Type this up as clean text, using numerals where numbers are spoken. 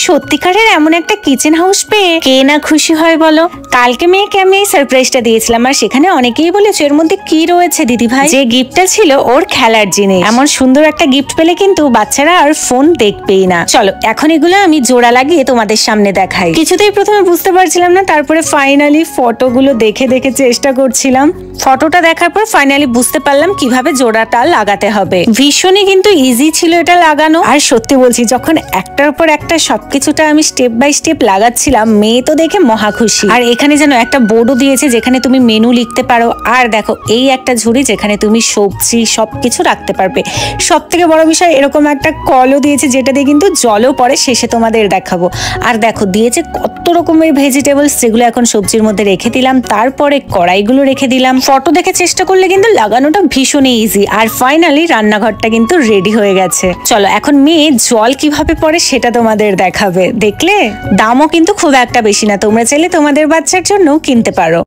সত্যিকারের এমন একটা কিচেন হাউস পেয়ে কে না খুশি হয় বলো। কালকে মেয়েকে আমি এই সারপ্রাইজটা দিয়েছিলাম, আর সেখানে অনেকেই বলেছে এর মধ্যে কি রয়েছে দিদি ভাই। যে গিফটটা ছিল ওর খেলার জিনিস। এমন সুন্দর একটা গিফট পেলে কিন্তু বাচ্চারা আর ফোন দেখবেই না। চলো এখন এগুলো আমি জোড়া লাগিয়ে তোমাদের সামনে দেখাই। কিছুতেই প্রথমে বুঝতে পারছিলাম না, তারপরে ফাইনালি ফটোগুলো দেখে দেখে চেষ্টা করছিলাম। ফটোটা দেখার পর ফাইনালি বুঝতে পারলাম কিভাবে জোড়াটা লাগাতে হবে। ভীষণই কিন্তু ইজি ছিল এটা লাগানো। আর সত্যি বলছি, যখন একটার পর একটা সবকিছুটা আমি স্টেপ বাই স্টেপ লাগাচ্ছিলাম, মেয়ে তো দেখে মহা খুশি। আর এখানে যেন একটা বোর্ডও দিয়েছে যেখানে তুমি মেনু লিখতে পারো। আর দেখো এই একটা ঝুড়ি যেখানে তুমি সবজি সবকিছু রাখতে পারবে। সব থেকে বড় বিষয়, এরকম একটা কলও দিয়েছে যেটা দিয়ে কিন্তু জলও পড়ে, শেষে তোমাদের দেখাবো। আর দেখো দিয়েছে কত রকমের ভেজিটেবলস, যেগুলো এখন সবজির মধ্যে রেখে দিলাম। তারপরে কড়াইগুলো রেখে দিলাম। ফটো দেখে চেষ্টা করলে কিন্তু লাগানোটা ভীষণই ইজি। আর ফাইনালি রান্নাঘরটা কিন্তু রেডি হয়ে গেছে। চলো এখন মেয়ে জল কিভাবে পড়ে সেটা তোমাদের দেখাবে। দেখলে দামও কিন্তু খুব একটা বেশি না, তোমরা চাইলে তোমাদের বাচ্চার জন্য কিনতে পারো।